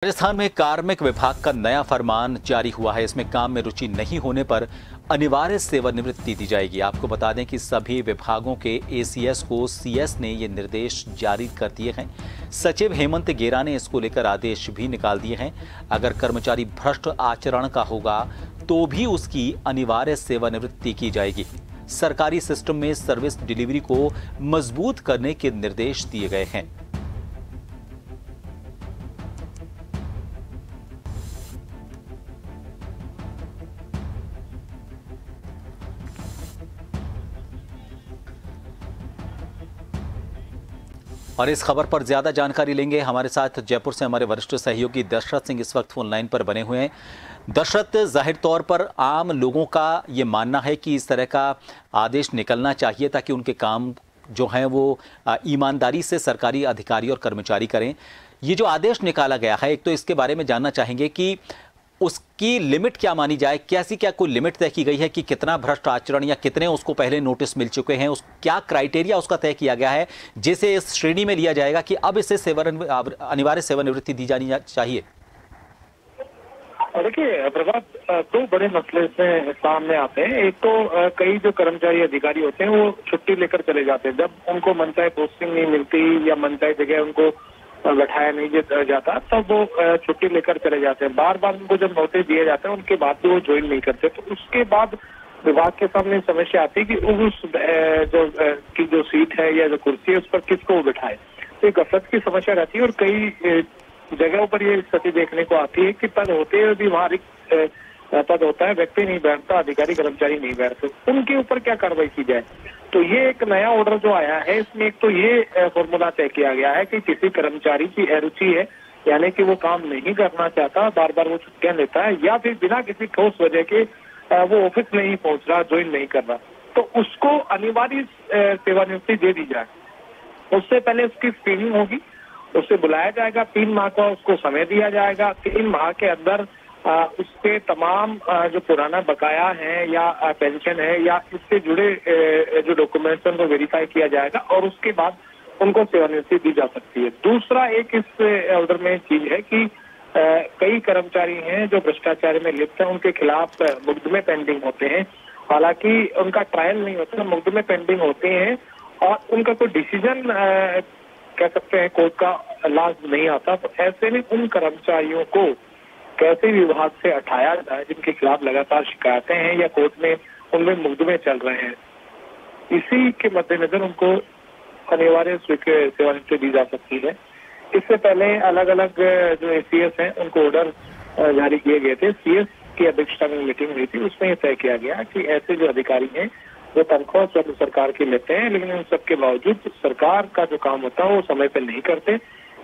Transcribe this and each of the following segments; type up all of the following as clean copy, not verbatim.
राजस्थान में कार्मिक विभाग का नया फरमान जारी हुआ है। इसमें काम में रुचि नहीं होने पर अनिवार्य सेवानिवृत्ति दी जाएगी। आपको बता दें कि सभी विभागों के एसीएस को सीएस ने ये निर्देश जारी कर दिए हैं। सचिव हेमंत गेरा ने इसको लेकर आदेश भी निकाल दिए हैं। अगर कर्मचारी भ्रष्ट आचरण का होगा तो भी उसकी अनिवार्य सेवानिवृत्ति की जाएगी। सरकारी सिस्टम में सर्विस डिलीवरी को मजबूत करने के निर्देश दिए गए हैं। और इस खबर पर ज्यादा जानकारी लेंगे। हमारे साथ जयपुर से हमारे वरिष्ठ सहयोगी दशरथ सिंह इस वक्त फोन लाइन पर बने हुए हैं। दशरथ, जाहिर तौर पर आम लोगों का ये मानना है कि इस तरह का आदेश निकलना चाहिए ताकि उनके काम जो हैं वो ईमानदारी से सरकारी अधिकारी और कर्मचारी करें। ये जो आदेश निकाला गया है, एक तो इसके बारे में जानना चाहेंगे कि उसकी लिमिट क्या मानी जाए, कैसी क्या कोई लिमिट तय की गई है कि कितना भ्रष्ट आचरण या कितने उसको पहले नोटिस मिल चुके हैं, उस क्या क्राइटेरिया उसका तय किया गया है जिसे इस श्रेणी में लिया जाएगा कि अब इसे अनिवार्य सेवानिवृत्ति दी जानी चाहिए? देखिए प्रभात, दो बड़े मसले से सामने आते हैं। एक तो कई जो कर्मचारी अधिकारी होते हैं वो छुट्टी लेकर चले जाते हैं। जब उनको मनचाहे पोस्टिंग नहीं मिलती या मनचाहे जगह उनको बैठाया नहीं जाता तब वो छुट्टी लेकर चले जाते हैं। बार बार उनको जब नोटिस दिए जाते हैं उनके बाद भी वो ज्वाइन नहीं करते। तो उसके बाद विभाग के सामने समस्या आती है कि उस जो सीट है या जो कुर्सी है उस पर किसको वो बिठाए। तो एक गफलत की समस्या रहती है और कई जगहों पर ये स्थिति देखने को आती है कि पद होते हुए भी वहाँ रिक्त पद होता है, व्यक्ति नहीं बैठता, अधिकारी कर्मचारी नहीं बैठते। उनके ऊपर क्या कार्रवाई की जाए? तो ये एक नया ऑर्डर जो आया है इसमें एक तो ये फॉर्मूला तय किया गया है कि किसी कर्मचारी की अरुचि है, यानी कि वो काम नहीं करना चाहता, बार बार वो छुट्टियां लेता है या फिर बिना किसी ठोस वजह के वो ऑफिस नहीं पहुंच रहा, ज्वाइन नहीं कर रहा, तो उसको अनिवार्य सेवानिवृत्ति दे दी जाए। उससे पहले उसकी स्क्रीनिंग होगी, उससे बुलाया जाएगा, 3 माह का उसको समय दिया जाएगा। 3 माह के अंदर उसके तमाम जो पुराना बकाया है या पेंशन है या इससे जुड़े जो डॉक्यूमेंट्स हैं उनको वेरीफाई किया जाएगा और उसके बाद उनको सेवानिवृत्ति दी जा सकती है। दूसरा एक इस ऑर्डर में चीज है कि कई कर्मचारी हैं जो भ्रष्टाचार में लिप्त हैं, उनके खिलाफ मुकदमे पेंडिंग होते हैं। हालांकि उनका ट्रायल नहीं होता, मुकदमे पेंडिंग होते हैं और उनका कोई डिसीजन कह सकते हैं कोर्ट का लास्ट नहीं आता। तो ऐसे में उन कर्मचारियों को कैसे विभाग से हटाया जाए जिनके खिलाफ लगातार शिकायतें हैं या कोर्ट में उनमें मुकदमे चल रहे हैं, इसी के मद्देनजर उनको अनिवार्य सेवानिवृत्ति दी जा सकती है। इससे पहले अलग अलग जो एसीएस हैं उनको ऑर्डर जारी किए गए थे। सीएस की अध्यक्षता में मीटिंग हुई थी, उसमें यह तय किया गया कि ऐसे जो अधिकारी हैं वो तनख्वाह स्वयं सरकार की लेते हैं लेकिन उन सबके बावजूद सरकार का जो काम होता है वो समय पर नहीं करते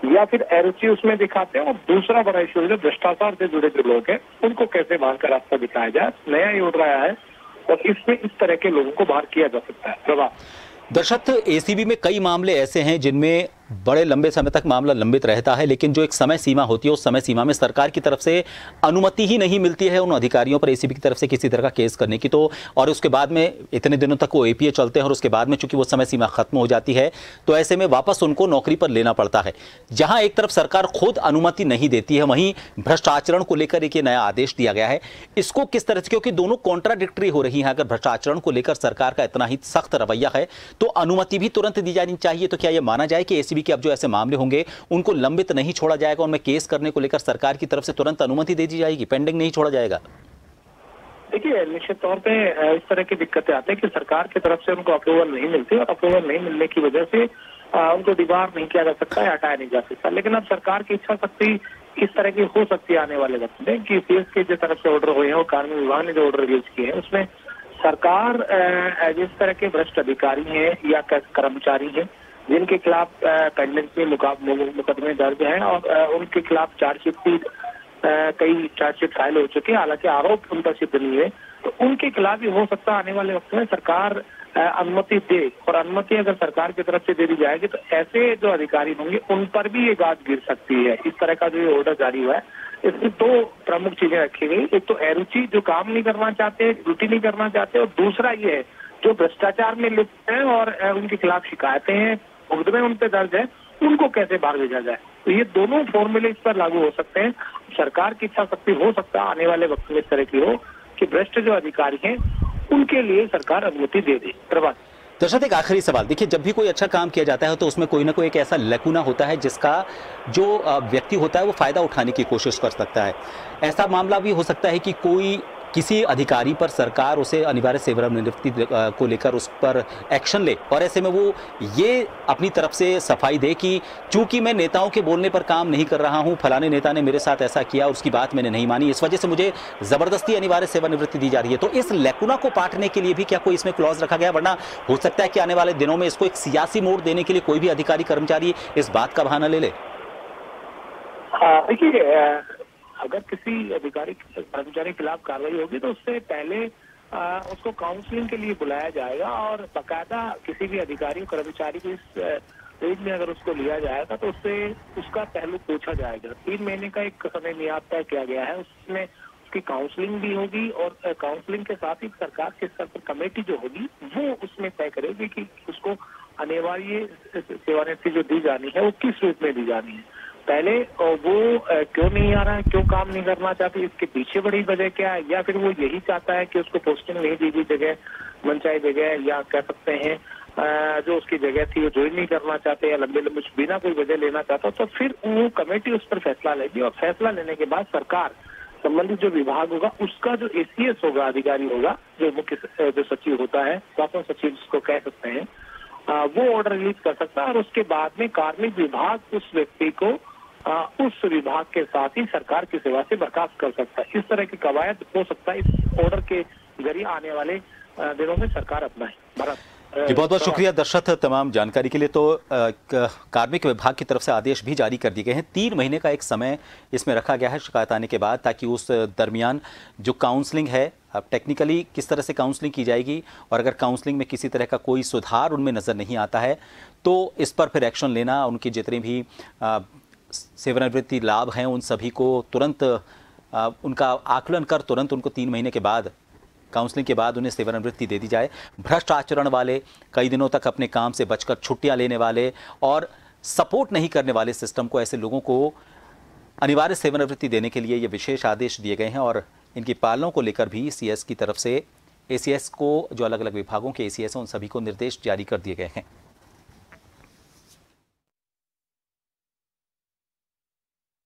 या फिर अरुचि उसमें दिखाते हैं। और दूसरा बड़ा इशू है भ्रष्टाचार से जुड़े जो लोग हैं उनको कैसे बाहर का रास्ता दिखाया जाए। नया ये ऑर्डर आया है और इसमें इस तरह के लोगों को बाहर किया जा सकता है। प्रभा, दर्शक, एसीबी में कई मामले ऐसे हैं जिनमें बड़े लंबे समय तक मामला लंबित रहता है, लेकिन जो एक समय सीमा होती है उस समय सीमा में सरकार की तरफ से अनुमति ही नहीं मिलती है उन अधिकारियों पर एसीबी की तरफ से किसी तरह का केस करने की। तो और उसके बाद में इतने दिनों तक वो एपीए चलते हैं और उसके बाद में चूंकि वो समय सीमा खत्म हो जाती है तो ऐसे में वापस उनको नौकरी पर लेना पड़ता है। जहां एक तरफ सरकार खुद अनुमति नहीं देती है, वहीं भ्रष्टाचरण को लेकर एक नया आदेश दिया गया है। इसको किस तरह से, क्योंकि दोनों कॉन्ट्राडिक्टरी हो रही हैं, अगर भ्रष्टाचरण को लेकर सरकार का इतना ही सख्त रवैया है तो अनुमति भी तुरंत दी जानी चाहिए। तो क्या यह माना जाए कि एसीबी के अब जो ऐसे मामले होंगे उनको लंबित नहीं छोड़ा जाएगा, उनमें केस करने को लेकर सरकार की तरफ से तुरंत अनुमति दे दी जाएगी, पेंडिंग नहीं छोड़ा जाएगा? देखिए, निश्चित तौर पे इस तरह की दिक्कतें आती है कि सरकार की तरफ से उनको अप्रूवल नहीं मिलती और अप्रूवल नहीं मिलने की वजह से उनको डिबार नहीं किया जा सकता है, हटाया नहीं जा सकता। लेकिन अब सरकार की इच्छा शक्ति इस तरह की हो सकती है आने वाले वक्त में कि सीएस के जो तरफ से ऑर्डर हुए हैं और कार्मिक विभाग ने जो ऑर्डर रिलीज किए हैं उसमें सरकार जिस तरह के भ्रष्ट अधिकारी हैं या कर्मचारी हैं जिनके खिलाफ पेंडेंसी मुकदमे दर्ज हैं और उनके खिलाफ कई चार्जशीट फाइल हो चुकी है, हालांकि आरोप उन पर सिद्ध नहीं है, तो उनके खिलाफ भी हो सकता है आने वाले वक्त में सरकार अनुमति दे। और अनुमति अगर सरकार की तरफ से दे दी जाएगी तो ऐसे जो अधिकारी होंगे उन पर भी ये गाज गिर सकती है। इस तरह का जो ऑर्डर जारी हुआ है इसमें 2 प्रमुख चीजें रखी गई। एक तो अरुचि, जो काम नहीं करना चाहते, ड्यूटी नहीं करना चाहते, और दूसरा ये है जो भ्रष्टाचार में लिप्त हैं और उनके खिलाफ शिकायतें हैं, मुकदमे उन पर दर्ज है, उनको कैसे बाहर भेजा जाए। तो ये दोनों फॉर्मूले इस पर लागू हो सकते हैं। सरकार की इच्छा शक्ति हो सकता है आने वाले वक्त में इस तरह की हो कि भ्रष्ट जो अधिकारी हैं उनके लिए सरकार अनुमति दे दे। प्रभात दर्शक, एक आखिरी सवाल, देखिए जब भी कोई अच्छा काम किया जाता है तो उसमें कोई ना कोई एक ऐसा लैकुना होता है जिसका जो व्यक्ति होता है वो फायदा उठाने की कोशिश कर सकता है। ऐसा मामला भी हो सकता है कि कोई किसी अधिकारी पर सरकार उसे अनिवार्य सेवानिवृत्ति को लेकर उस पर एक्शन ले और ऐसे में वो ये अपनी तरफ से सफाई दे कि चूंकि मैं नेताओं के बोलने पर काम नहीं कर रहा हूं, फलाने नेता ने मेरे साथ ऐसा किया और उसकी बात मैंने नहीं मानी, इस वजह से मुझे जबरदस्ती अनिवार्य सेवानिवृत्ति दी जा रही है। तो इस लैकुना को पाटने के लिए भी क्या कोई इसमें क्लॉज रखा गया? वरना हो सकता है कि आने वाले दिनों में इसको एक सियासी मोड़ देने के लिए कोई भी अधिकारी कर्मचारी इस बात का बहाना ले ले। देखिए, अगर किसी अधिकारी कर्मचारी के खिलाफ कार्रवाई होगी तो उससे पहले उसको काउंसलिंग के लिए बुलाया जाएगा और बाकायदा किसी भी अधिकारी कर्मचारी को इस रेंज में अगर उसको लिया जाएगा तो उससे उसका पहलू पूछा जाएगा। 3 महीने का एक समय मियाद तय किया गया है, उसमें उसकी काउंसलिंग भी होगी और काउंसलिंग के साथ ही सरकार के स्तर पर कमेटी जो होगी वो उसमें तय करेगी कि उसको अनिवार्य सेवानिवृत्ति जो दी जानी है वो किस रूप में दी जानी है। पहले वो क्यों नहीं आ रहा है, क्यों काम नहीं करना चाहती, इसके पीछे बड़ी वजह क्या है, या फिर वो यही चाहता है कि उसको पोस्टिंग नहीं दी गई जगह, मनचाही जगह, या कह सकते हैं जो उसकी जगह थी वो ज्वाइन नहीं करना चाहते या लंबे लंबे बिना कोई वजह लेना चाहता, तो फिर वो कमेटी उस पर फैसला लेगी और फैसला लेने के बाद सरकार संबंधित जो विभाग होगा उसका जो ACS होगा, अधिकारी होगा, जो मुख्य जो सचिव होता है, शासन सचिव जिसको कह सकते हैं, वो ऑर्डर रिलीज कर सकता है और उसके बाद में कार्मिक विभाग उस व्यक्ति को उस विभाग के साथ ही सरकार की सेवा से बर्खास्त कर सकता है। इस तरह की कवायद हो सकता है इस ऑर्डर के जरिए आने वाले दिनों में सरकार अपनाए। भारत जी, बहुत बहुत शुक्रिया दर्शक तमाम जानकारी के लिए। तो कार्मिक विभाग की तरफ से आदेश भी जारी कर दिए गए हैं। 3 महीने का एक समय इसमें रखा गया है शिकायत आने के बाद, ताकि उस दरमियान जो काउंसलिंग है, अब टेक्निकली किस तरह से काउंसलिंग की जाएगी और अगर काउंसलिंग में किसी तरह का कोई सुधार उनमें नज़र नहीं आता है तो इस पर फिर एक्शन लेना, उनकी जितने भी सेवानिवृत्ति लाभ हैं उन सभी को तुरंत उनका आकलन कर तुरंत उनको 3 महीने के बाद काउंसलिंग के बाद उन्हें सेवानिवृत्ति दे दी जाए। भ्रष्ट आचरण वाले, कई दिनों तक अपने काम से बचकर छुट्टियां लेने वाले और सपोर्ट नहीं करने वाले सिस्टम को, ऐसे लोगों को अनिवार्य सेवानिवृत्ति देने के लिए ये विशेष आदेश दिए गए हैं और इनकी पालना को लेकर भी CS की तरफ से ACS को, जो अलग अलग विभागों के ACS हैं, उन सभी को निर्देश जारी कर दिए गए हैं।